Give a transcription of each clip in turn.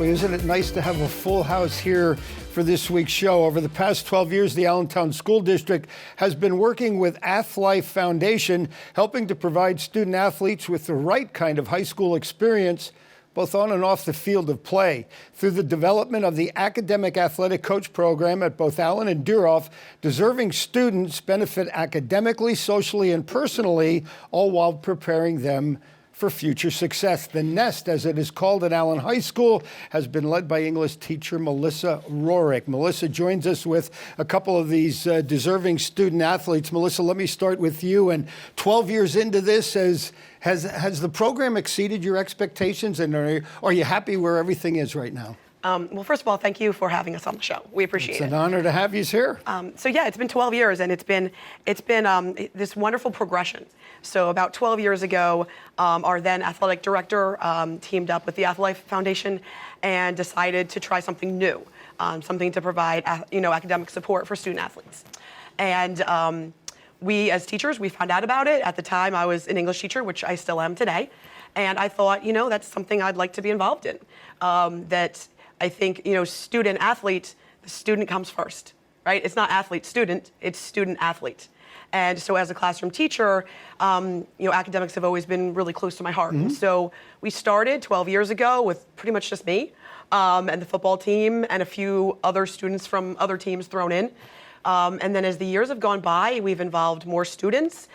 boy, isn't it nice to have a full house here for this week's show. Over the past 12 years, the Allentown School District has been working with AthLife Foundation, helping to provide student athletes with the right kind of high school experience, both on and off the field of play. Through the development of the Academic Athletic Coach Program at both Allen and Duroff, deserving students benefit academically, socially, and personally, all while preparing them for future success. The Nest, as it is called at Allen High School, has been led by English teacher Melissa Rorick. Melissa joins us with a couple of these deserving student athletes. Melissa, let me start with you. And 12 years into this, has the program exceeded your expectations, and are you happy where everything is right now? Well, first of all, thank you for having us on the show. We appreciate it. It's an honor to have you here. So yeah, it's been 12 years, and it's been this wonderful progression. So about 12 years ago, our then athletic director teamed up with the AthLife Foundation and decided to try something new, something to provide academic support for student athletes. And we, as teachers, we found out about it. At the time, I was an English teacher, which I still am today, and I thought, that's something I'd like to be involved in. That I think, student athlete, the student comes first, right? It's not athlete student, it's student athlete. And so as a classroom teacher, academics have always been really close to my heart. Mm-hmm. So we started 12 years ago with pretty much just me and the football team and a few other students from other teams thrown in. And then as the years have gone by, we've involved more students.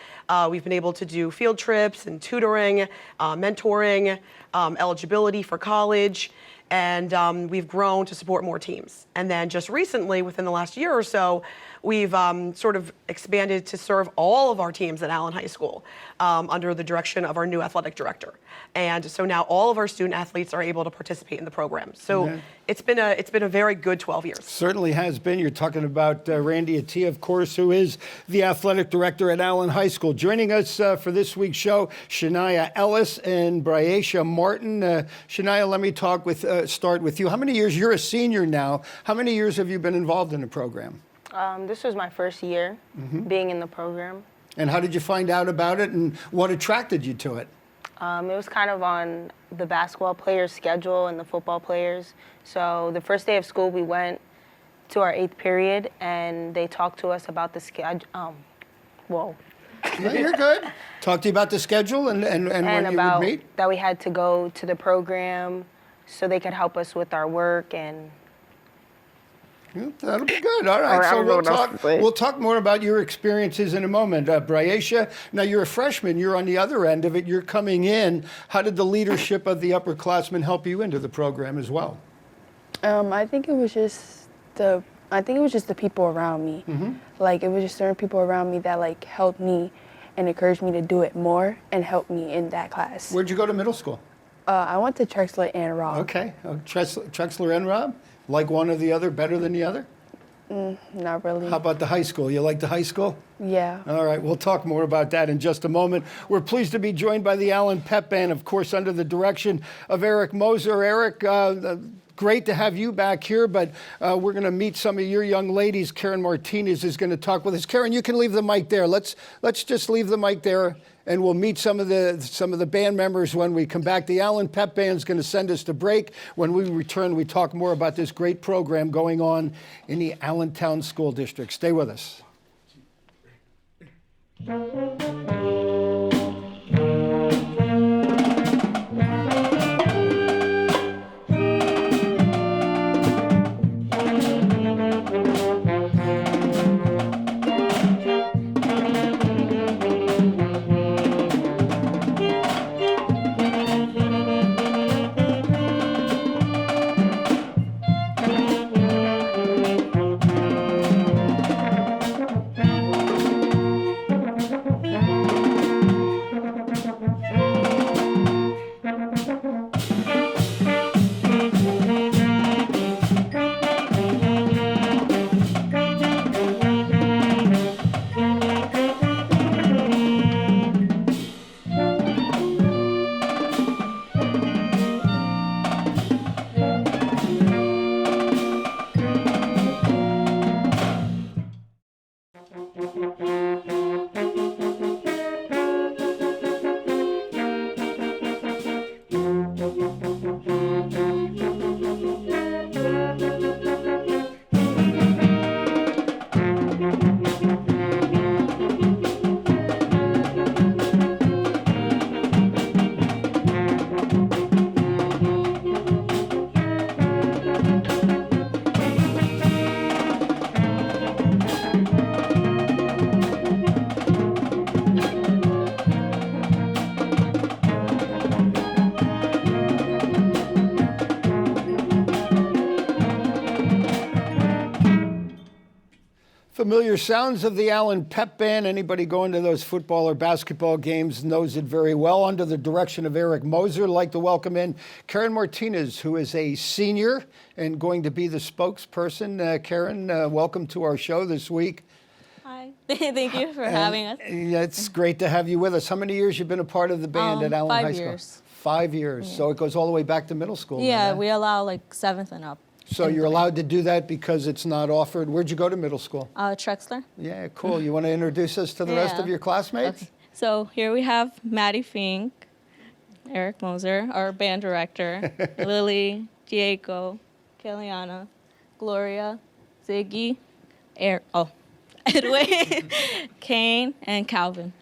We've been able to do field trips and tutoring, mentoring, eligibility for college. And we've grown to support more teams. And then just recently, within the last year or so, we've sort of expanded to serve all of our teams at Allen High School under the direction of our new athletic director. And so now all of our student athletes are able to participate in the program. So it's been a very good 12 years. Certainly has been. You're talking about Randy Attia, of course, who is the athletic director at Allen High School. Joining us for this week's show, Shania Ellis and Briacia Martin. Shania, let me start with you. How many years, you're a senior now, how many years have you been involved in the program? This was my first year being in the program. And how did you find out about it, and what attracted you to it? It was kind of on the basketball players' schedule and the football players. So the first day of school, we went to our 8th period, and they talked to us about the schedule. No, you're good. Talk to you about the schedule and when you would meet? That we had to go to the program so they could help us with our work and... Yeah, that'll be good. All right, so we'll talk more about your experiences in a moment. Briacia, now you're a freshman. You're on the other end of it. You're coming in. How did the leadership of the upperclassmen help you into the program as well? I think it was just the people around me. Mm-hmm. Like, it was just certain people around me that helped me and encouraged me to do it more and helped me in that class. Where'd you go to middle school? I went to Trexler and Robb. Okay, Trexler and Robb? Like one or the other, better than the other? Not really. How about the high school? You like the high school? Yeah. All right, we'll talk more about that in just a moment. We're pleased to be joined by the Allen Pep Band, of course, under the direction of Eric Moser. Eric, great to have you back here, but we're going to meet some of your young ladies. Karen Martinez is going to talk with us. Karen, you can leave the mic there. Let's just leave the mic there, and we'll meet some of the band members when we come back. The Allen Pep Band is going to send us to break. When we return, we talk more about this great program going on in the Allentown School District. Stay with us. Familiar sounds of the Allen Pep Band. Anybody going to those football or basketball games knows it very well. Under the direction of Eric Moser, I'd like to welcome in Karen Martinez, who is a senior and going to be the spokesperson. Karen, welcome to our show this week. Hi, thank you for having us. It's great to have you with us. How many years you been a part of the band at Allen High School? 5 years. 5 years. Yeah. So it goes all the way back to middle school. Yeah, then, we allow like 7th and up. So you're allowed to do that because it's not offered. Where'd you go to middle school? Trexler. Yeah, cool. You want to introduce us to the rest of your classmates? Okay. So here we have Maddie Fink, Eric Moser, our band director, Lily, Diego, Kellyanna, Gloria, Ziggy, Edwin, Kane, and Calvin.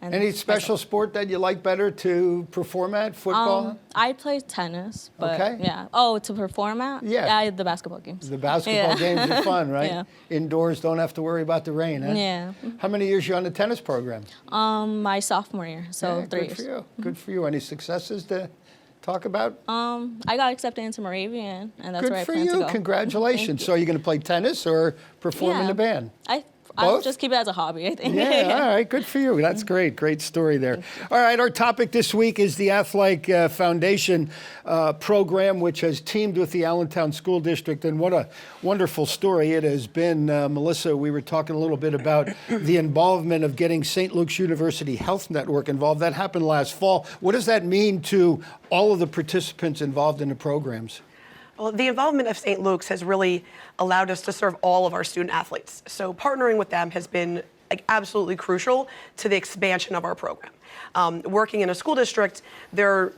And Any special sport that you like better to perform at? Football? I play tennis, but Okay. yeah. Oh, to perform at? Yeah. The basketball games. The basketball games are fun, right? Yeah. Indoors, don't have to worry about the rain, huh? Yeah. How many years you on the tennis program? My sophomore year, so Yeah, 3 good years. for you. Good for you. Any successes to talk about? I got accepted into Moravian, and that's Good where I for plan to you. go. Congratulations. So you're going to play tennis or perform in the band? I'll Both? just keep it as a hobby, I think. Yeah, all right, good for you. That's great. Great story there. All right, our topic this week is the Athletic Foundation program, which has teamed with the Allentown School District, and what a wonderful story it has been. Melissa, we were talking a little bit about the involvement of getting St. Luke's University Health Network involved. That happened last fall. What does that mean to all of the participants involved in the programs? Well, the involvement of St. Luke's has really allowed us to serve all of our student athletes. So partnering with them has been absolutely crucial to the expansion of our program. Working in a school district, there's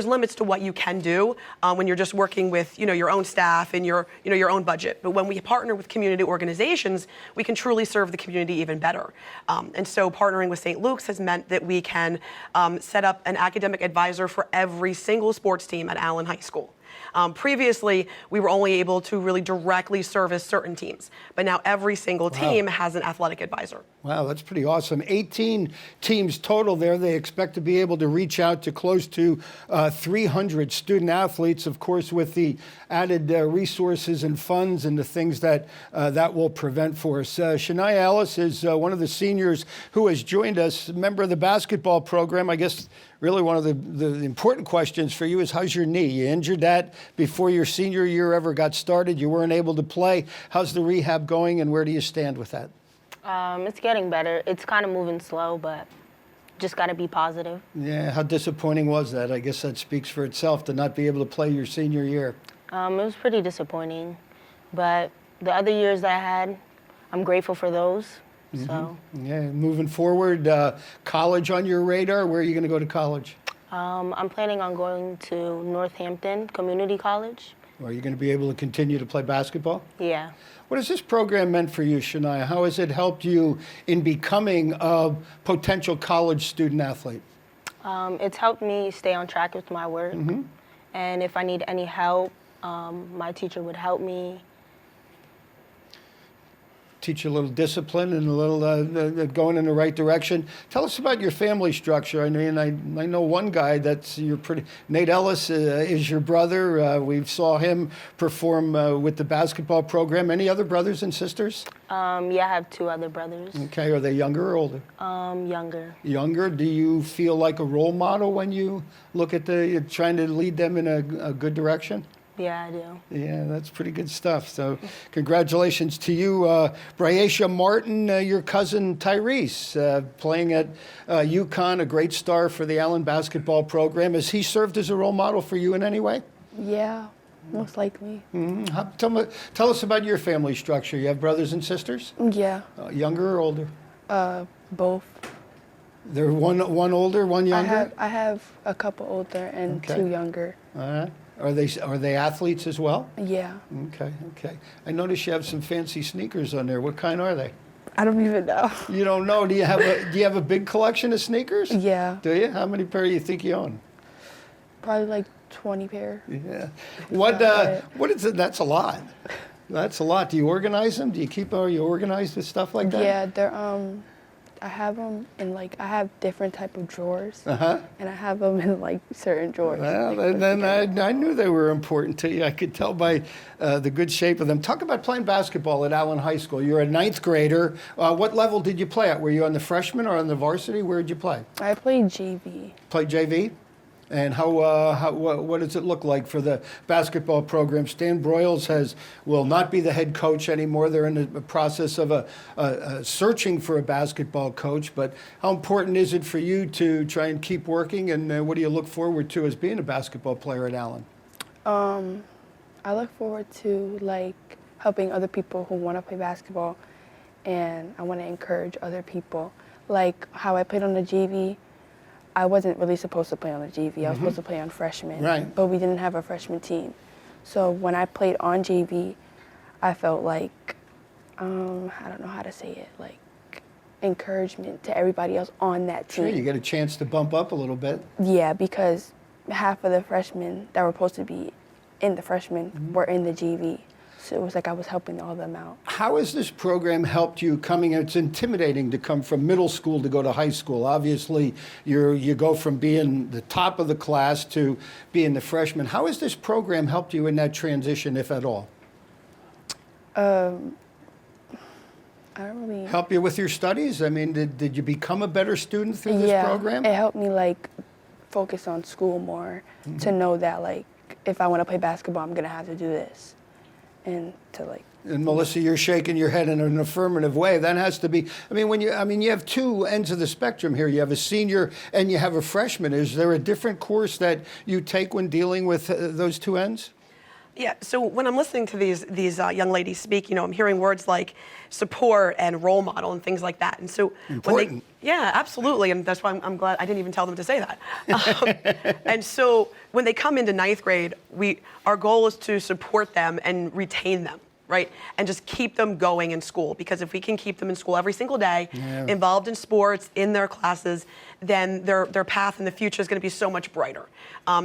limits to what you can do when you're just working with your own staff and your own budget. But when we partner with community organizations, we can truly serve the community even better. And so partnering with St. Luke's has meant that we can set up an academic advisor for every single sports team at Allen High School. Previously, we were only able to really directly service certain teams, but now every single team has an athletic advisor. Wow, that's pretty awesome. 18 teams total there. They expect to be able to reach out to close to 300 student athletes, of course, with the added resources and funds and the things that that will prevent for us. Shania Ellis is one of the seniors who has joined us, member of the basketball program. I guess really one of the important questions for you is, how's your knee? You injured that before your senior year ever got started. You weren't able to play. How's the rehab going, and where do you stand with that? It's getting better. It's kind of moving slow, but just got to be positive. Yeah, how disappointing was that? I guess that speaks for itself to not be able to play your senior year. It was pretty disappointing, but the other years that I had, I'm grateful for those. So. Yeah, moving forward, college on your radar? Where are you going to go to college? I'm planning on going to Northampton Community College. Are you going to be able to continue to play basketball? Yeah. What has this program meant for you, Shania? How has it helped you in becoming a potential college student athlete? It's helped me stay on track with my work. And if I need any help, my teacher would help me. Teach you a little discipline and a little going in the right direction. Tell us about your family structure. I mean, I know one guy that's Nate Ellis is your brother. We saw him perform with the basketball program. Any other brothers and sisters? Yeah, I have 2 other brothers. Okay, are they younger or older? Younger. Younger. Do you feel like a role model when you look at trying to lead them in a good direction? Yeah, I do. Yeah, that's pretty good stuff. So congratulations to you. Braisha Martin, your cousin Tyrese, playing at UConn, a great star for the Allen basketball program. Has he served as a role model for you in any way? Yeah, most likely. Tell us about your family structure. You have brothers and sisters? Yeah, Younger or older? both. They're one older, one younger? I have a couple older and Okay. 2 younger. All right. Are they athletes as well? Yeah. Okay. I notice you have some fancy sneakers on there. What kind are they? I don't even know. You don't know? Do you have a big collection of sneakers? Yeah, Do you? How many pair do you think you own? probably like 20 pair. Yeah. What is it? That's a lot. That's a lot. Do you organize them? Are you organized with stuff like that? Yeah, I have them in I have different type of drawers, Uh-huh. and I have them in certain drawers. Well, put then together. I knew they were important to you. I could tell by the good shape of them. Talk about playing basketball at Allen High School. You're a ninth grader. What level did you play at? Were you on the freshman or on the varsity? Where did you play? I played JV. Play JV? And what does it look like for the basketball program? Stan Broyles will not be the head coach anymore. They're in the process of searching for a basketball coach. But how important is it for you to try and keep working? And what do you look forward to as being a basketball player at Allen? I look forward to helping other people who want to play basketball, and I want to encourage other people. Like how I played on the JV. I wasn't really supposed to play on the JV. I was supposed to play on freshmen, Right. but we didn't have a freshman team. So when I played on JV, I felt I don't know how to say it, encouragement to everybody else on that team. Sure, you get a chance to bump up a little bit. Yeah, because half of the freshmen that were supposed to be in the freshmen were in the JV. So it was I was helping all of them out. How has this program helped you coming? It's intimidating to come from middle school to go to high school. Obviously, you go from being the top of the class to being the freshman. How has this program helped you in that transition, if at all? I don't really... Help you with your studies? I mean, did you become a better student through this program? It helped me focus on school more, to know that if I want to play basketball, I'm gonna have to do this. And And Melissa, you're shaking your head in an affirmative way. That has to be. You have two ends of the spectrum here. You have a senior and you have a freshman. Is there a different course that you take when dealing with those two ends? Yeah, so when I'm listening to these young ladies speak, I'm hearing words like support and role model and things like that. And so important. Yeah, absolutely, and that's why I'm glad I didn't even tell them to say that. And so when they come into ninth grade, our goal is to support them and retain them, right? And just keep them going in school, because if we can keep them in school every single day, involved in sports, in their classes, then their path in the future is going to be so much brighter.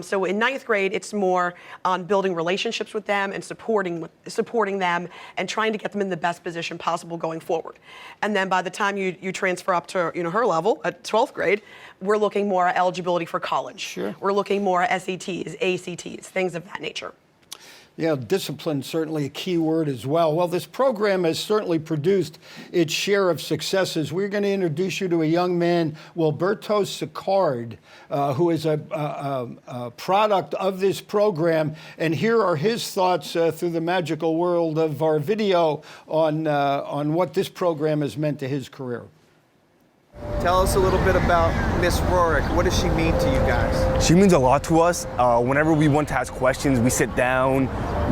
So in ninth grade, it's more on building relationships with them and supporting them and trying to get them in the best position possible going forward. And then by the time you transfer up to her level at 12th grade, we're looking more at eligibility for college. Sure. We're looking more at SATs, ACTs, things of that nature. Yeah, discipline certainly a key word as well. Well, this program has certainly produced its share of successes. We're going to introduce you to a young man, Wilberto Sicard, who is a product of this program. And here are his thoughts through the magical world of our video on what this program has meant to his career. Tell us a little bit about Miss Rorick. What does she mean to you guys? She means a lot to us. Whenever we want to ask questions, we sit down,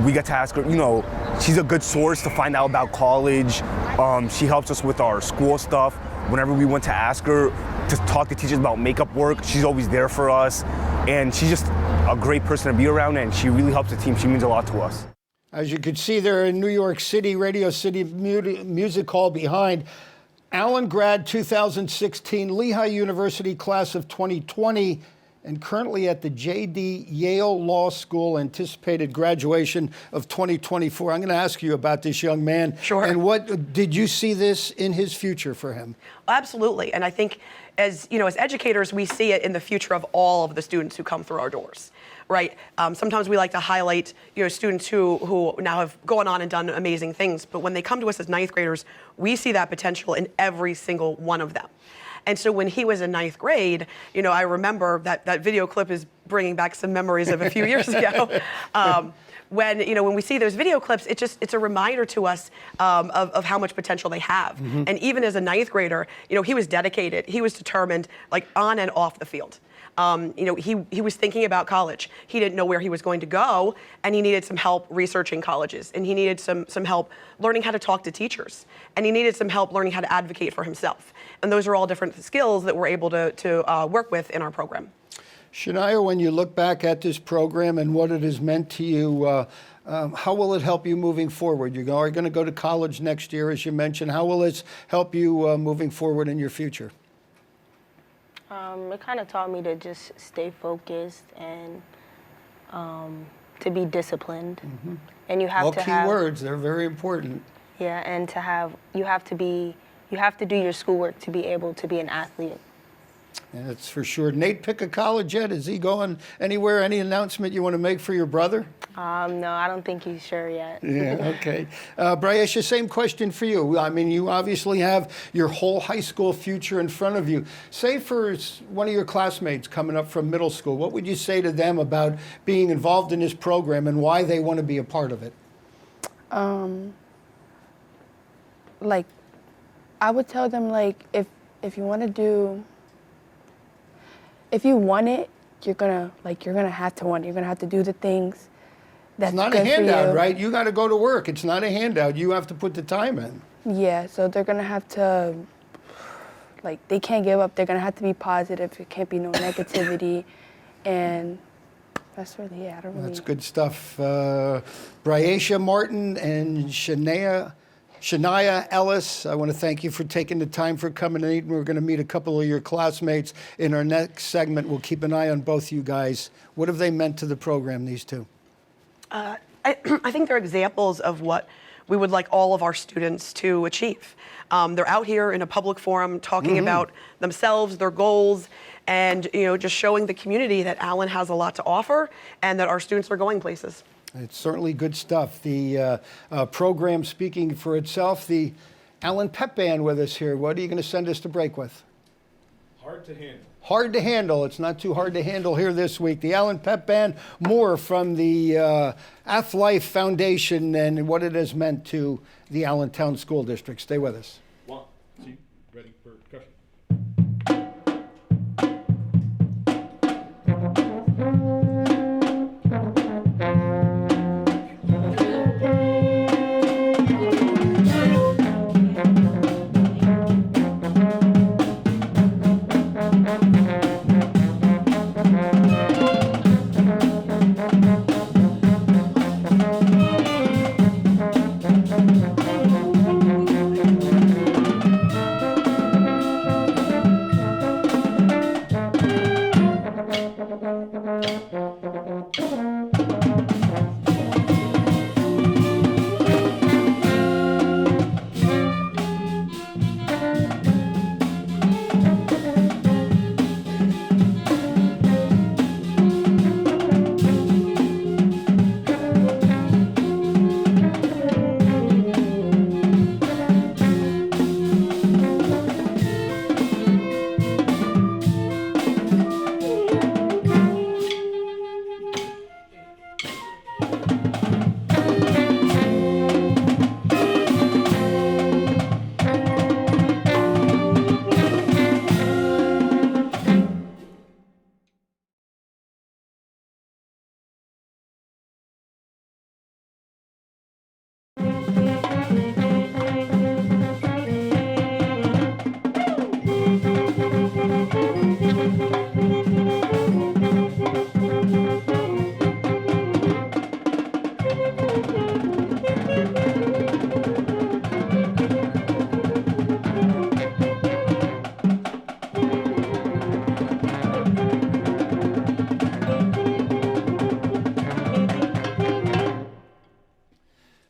we get to ask her. She's a good source to find out about college. She helps us with our school stuff. Whenever we want to ask her to talk to teachers about makeup work, she's always there for us. And she's just a great person to be around, and she really helps the team. She means a lot to us. As you can see there in New York City, Radio City Music Hall behind, Allen grad 2016, Lehigh University class of 2020, and currently at the J.D. Yale Law School, anticipated graduation of 2024. I'm going to ask you about this young man. Sure. And what did you see this in his future for him? Absolutely, and I think as educators, we see it in the future of all of the students who come through our doors. Right. Sometimes we like to highlight, students who now have gone on and done amazing things. But when they come to us as ninth graders, we see that potential in every single one of them. And so when he was in ninth grade, I remember that video clip is bringing back some memories of a few years ago. When we see those video clips, it's a reminder to us of how much potential they have. Mm-hmm. And even as a ninth grader, he was dedicated, he was determined, on and off the field. He was thinking about college. He didn't know where he was going to go, and he needed some help researching colleges, and he needed some help learning how to talk to teachers, and he needed some help learning how to advocate for himself. And those are all different skills that we're able to work with in our program. Shania, when you look back at this program and what it has meant to you, how will it help you moving forward? You are going to go to college next year, as you mentioned. How will it help you moving forward in your future? It kind of taught me to just stay focused and to be disciplined. Mm-hmm. And you have all to key have words. They're very important. Yeah, and you have to be, you have to do your schoolwork to be able to be an athlete. Yeah, that's for sure. Nate pick a college yet? Is he going anywhere? Any announcement you want to make for your brother? No, I don't think he's sure yet. Yeah, okay. Bryesha, same question for you. I mean, you obviously have your whole high school future in front of you. Say for one of your classmates coming up from middle school, what would you say to them about being involved in this program and why they want to be a part of it? Like, I would tell them, like, if you want to do, if you want it, you're gonna have to want it. You're gonna have to do the things that's It's not good a handout, for you. right? You got to go to work. It's not a handout. You have to put the time in. Yeah, so they're gonna have to, like, they can't give up. They're gonna have to be positive. It can't be no negativity, and that's really it. I don't really. That's good stuff. Bryesha Martin and Shania Ellis, I want to thank you for taking the time for coming in. We're going to meet a couple of your classmates in our next segment. We'll keep an eye on both you guys. What have they meant to the program, these two? I think they're examples of what we would like all of our students to achieve. They're out here in a public forum talking about themselves, their goals, and just showing the community that Allen has a lot to offer and that our students are going places. It's certainly good stuff. The program speaking for itself. The Allen Pep Band with us here. What are you going to send us to break with? Hard to handle. Hard to handle. It's not too hard to handle here this week. The Allen Pep Band, more from the AthLife Foundation and what it has meant to the Allentown School District. Stay with us. 1, 2, ready, percussion.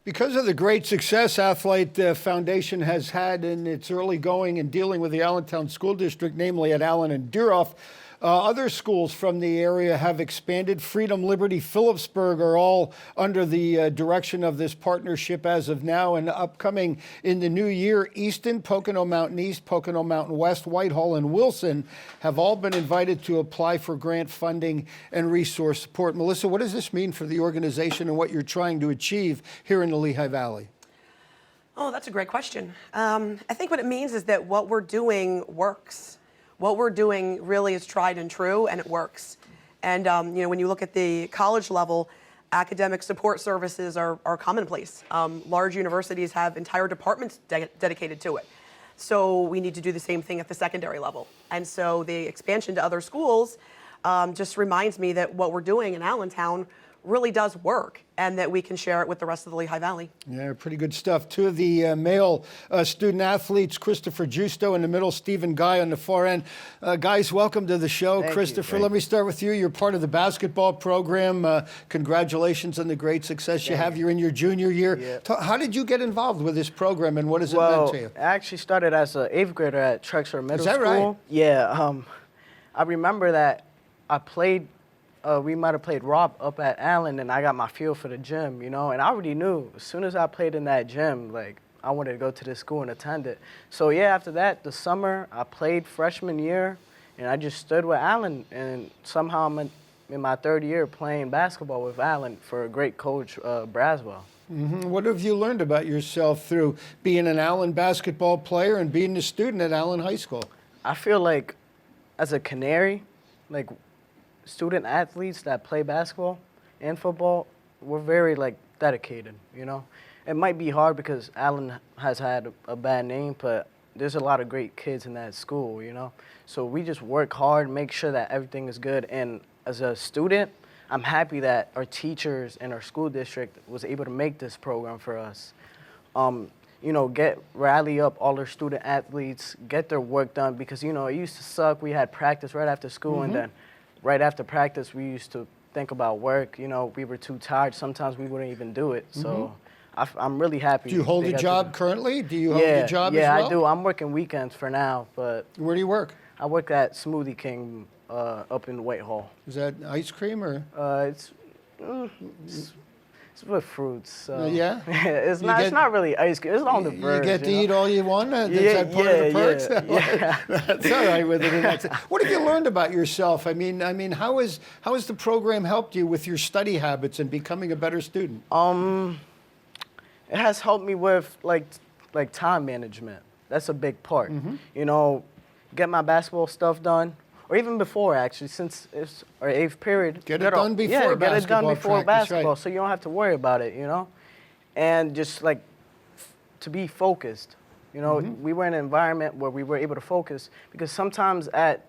Because of the great success AthLife Foundation has had in its early going in dealing with the Allentown School District, namely at Allen and Deeroff, other schools from the area have expanded. Freedom, Liberty, Phillipsburg are all under the direction of this partnership as of now. And upcoming in the new year, Easton, Pocono Mountain East, Pocono Mountain West, Whitehall, and Wilson have all been invited to apply for grant funding and resource support. Melissa, what does this mean for the organization and what you're trying to achieve here in the Lehigh Valley? Oh, that's a great question. I think what it means is that what we're doing works. What we're doing really is tried and true, and it works. And when you look at the college level, academic support services are commonplace. Large universities have entire departments dedicated to it. So we need to do the same thing at the secondary level. And so the expansion to other schools just reminds me that what we're doing in Allentown really does work, and that we can share it with the rest of the Lehigh Valley. Yeah, pretty good stuff. Two of the male student athletes, Christopher Justo in the middle, Stephen Guy on the far end. Guys, welcome to the show. Thank you. Christopher, let me start with you. You're part of the basketball program. Congratulations on the great success you have. You're in your junior year. Yeah. How did you get involved with this program, and what has it meant to you? I actually started as an 8th grader at Trexler Middle that School. right? Yeah. I remember that I played. We might have played Rob up at Allen, and I got my feel for the gym, you know. And I already knew as soon as I played in that gym, like I wanted to go to this school and attend it. So yeah, after that, the summer I played freshman year, and I just stood with Allen, and somehow I'm in my 3rd year playing basketball with Allen for a great coach, Braswell. What have you learned about yourself through being an Allen basketball player and being a student at Allen High School? I feel like as a Canary, like student athletes that play basketball and football, we're very like dedicated, you know. It might be hard because Allen has had a bad name, but there's a lot of great kids in that school, you know. So we just work hard, make sure that everything is good. And as a student, I'm happy that our teachers and our school district was able to make this program for us. You know, rally up all our student athletes, get their work done, because, you know, it used to suck. We had practice right after school, and then right after practice, we used to think about work. You know, we were too tired. Sometimes we wouldn't even do it. So I'm really happy. Do you hold a job currently? Do you hold a job as well? Yeah, I do. I'm working weekends for now, but Where do you work? I work at Smoothie King up in Whitehall. Is that ice cream or? It's with fruits. So. Yeah? it's not really ice cream. It's on the verge. You get to eat all you want? That's Yeah, that part of the perks? yeah. That's all right with it. What have you learned about yourself? I mean, how has the program helped you with your study habits and becoming a better student? It has helped me with like time management. That's a big part. You know, get my basketball stuff done. Or even before, actually, since it's our 8th period. Get it done before get it done basketball before practice, basketball, right. so you don't have to worry about it, you know? And just like to be focused. You know, we were in an environment where we were able to focus, because sometimes at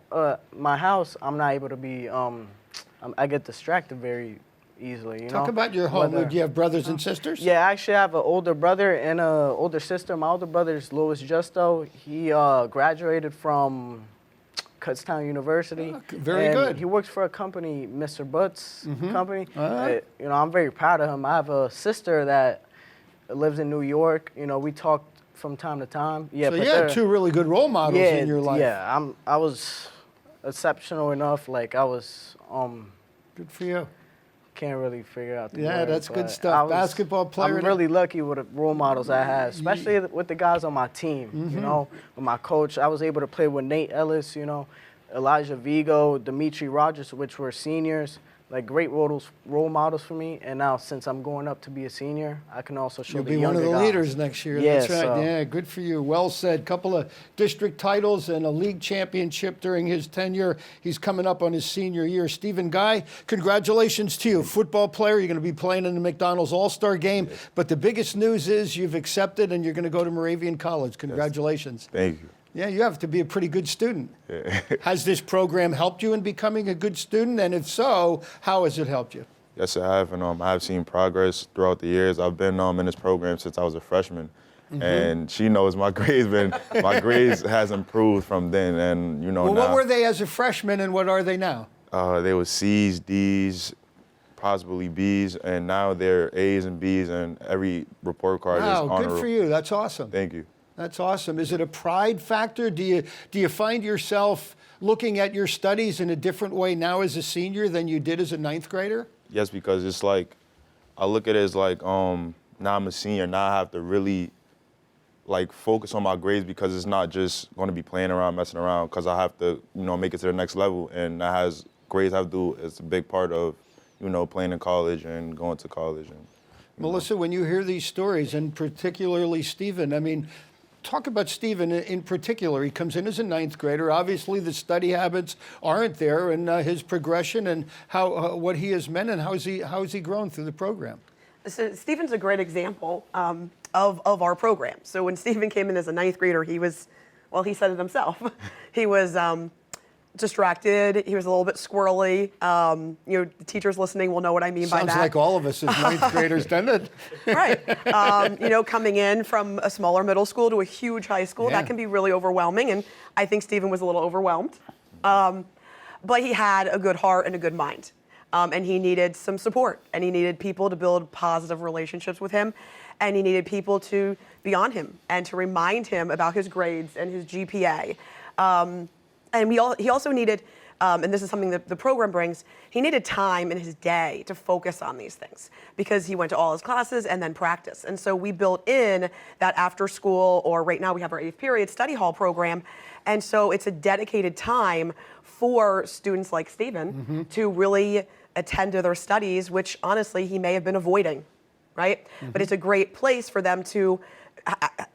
my house, I'm not able to be, I get distracted very easily, you know? Talk about your home. Do you have brothers and sisters? Yeah, I actually have an older brother and an older sister. My older brother is Louis Justo. He graduated from Kutztown University. Very and good. He works for a company, Mr. Butts company. You know, I'm very proud of him. I have a sister that lives in New York. You know, we talk from time to time. Yeah, So you had two really good role models in your life. Yeah, I was exceptional enough. Like I was. Good for you. Can't really figure out the Yeah, word, that's good but stuff. Basketball player. I'm really lucky with the role models I have, especially with the guys on my team. You know, with my coach, I was able to play with Nate Ellis, you know, Elijah Vigo, Dimitri Rogers, which were seniors, like great role models for me. And now, since I'm going up to be a senior, I can also show You'll the be younger one of the guys. leaders next year. Yeah, That's right. so- Yeah, good for you. Well said. Couple of district titles and a league championship during his tenure. He's coming up on his senior year. Stephen Guy, congratulations to you. Football player. You're going to be playing in the McDonald's All-Star game. But the biggest news is you've accepted and you're going to go to Moravian College. Congratulations. Thank you. Yeah, you have to be a pretty good student. Has this program helped you in becoming a good student? And if so, how has it helped you? Yes, I have, and I have seen progress throughout the years. I've been in this program since I was a freshman, and she knows my grades has improved from then. And you know, Well, now, what were they as a freshman and what are they now? they were C's, D's, possibly B's, and now they're A's and B's, and every report card is Wow, honorable. good for you. That's awesome. Thank you. That's awesome. Is it a pride factor? Do you find yourself looking at your studies in a different way now as a senior than you did as a 9th grader? Yes, because it's like, I look at it as like, now I'm a senior, now I have to really like focus on my grades, because it's not just going to be playing around, messing around, because I have to, you know, make it to the next level, and that has grades have to do, it's a big part of, you know, playing in college and going to college. And Melissa, when you hear these stories, and particularly Stephen, I mean, talk about Stephen in particular. He comes in as a 9th grader. Obviously, the study habits aren't there, and his progression and how what he has meant, and how has he grown through the program? So Stephen's a great example of our program. So when Stephen came in as a 9th grader, he was, well, he said it himself. He was distracted. He was a little bit squirrely. The teachers listening will know what I mean by that. Sounds like all of us as ninth graders, doesn't it? Right. Coming in from a smaller middle school to a huge high school, that can be really overwhelming. And I think Stephen was a little overwhelmed. But he had a good heart and a good mind. And he needed some support. And he needed people to build positive relationships with him. And he needed people to be on him and to remind him about his grades and his GPA. And he also needed, and this is something that the program brings, he needed time in his day to focus on these things because he went to all his classes and then practice. And so we built in that after school, or right now we have our 8th period study hall program. And so it's a dedicated time for students like Stephen to really attend to their studies, which honestly he may have been avoiding, right? But it's a great place for them to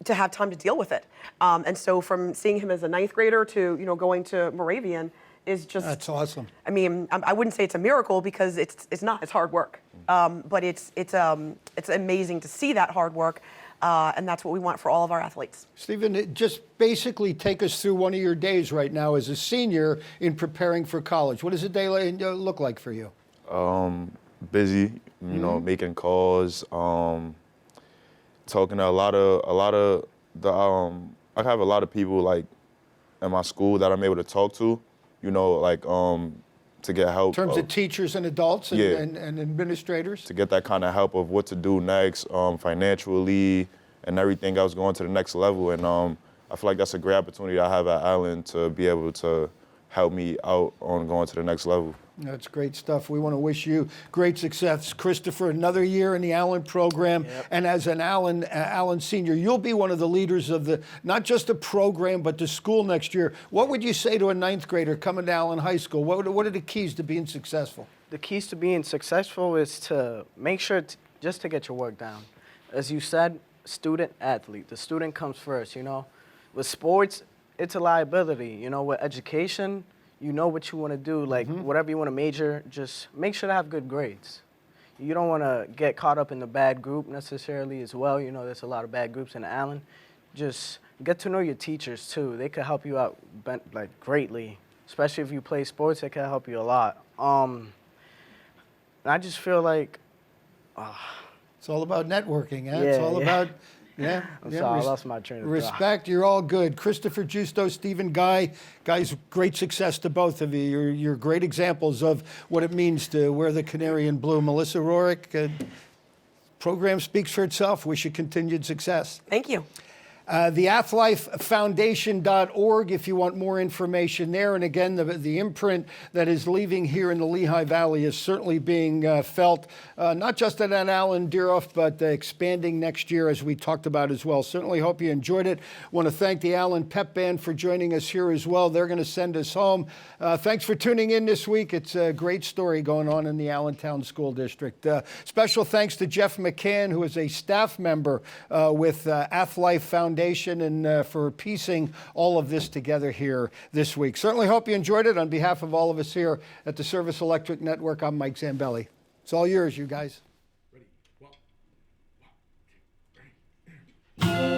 have time to deal with it. And so from seeing him as a 9th grader to, going to Moravian is just... That's awesome. I mean, I wouldn't say it's a miracle because it's not, it's hard work. But it's amazing to see that hard work. And that's what we want for all of our athletes. Stephen, just basically take us through one of your days right now as a senior in preparing for college. What does a day look like for you? Busy, making calls, talking to a lot of the I have a lot of people like in my school that I'm able to talk to, to get help. In terms of teachers and adults and administrators? To get that kind of help of what to do next, financially and everything else going to the next level. And I feel like that's a great opportunity I have at Allen to be able to help me out on going to the next level. That's great stuff. We want to wish you great success. Christopher, another year in the Allen program. Yep. And as an Allen senior, you'll be one of the leaders of not just the program, but the school next year. What would you say to a 9th grader coming to Allen High School? What are the keys to being successful? The keys to being successful is to make sure just to get your work down. As you said, student athlete. The student comes first, With sports, it's a liability. With education, you know what you want to do, whatever you want to major, just make sure to have good grades. You don't want to get caught up in the bad group necessarily as well. There's a lot of bad groups in Allen. Just get to know your teachers too. They could help you out greatly, especially if you play sports. They can help you a lot. And I just feel like it's all about networking. Yeah, it's all about. Yeah. I'm sorry, I lost my train of thought. Respect, you're all good. Christopher Justo, Stephen Guy. Guys, great success to both of you. You're great examples of what it means to wear the canary in blue. Melissa Rorick, program speaks for itself. Wish you continued success. Thank you. The athlifefoundation.org if you want more information there. And again, the imprint that is leaving here in the Lehigh Valley is certainly being felt, not just at Allen Deeroff, but expanding next year, as we talked about as well. Certainly hope you enjoyed it. Want to thank the Allen Pep Band for joining us here as well. They're going to send us home. Thanks for tuning in this week. It's a great story going on in the Allentown School District. Special thanks to Jeff McCann, who is a staff member with AthLife Foundation, and for piecing all of this together here this week. Certainly hope you enjoyed it. On behalf of all of us here at the Service Electric Network, I'm Mike Zambelli. It's all yours, you guys. Ready? 1, 2, 3.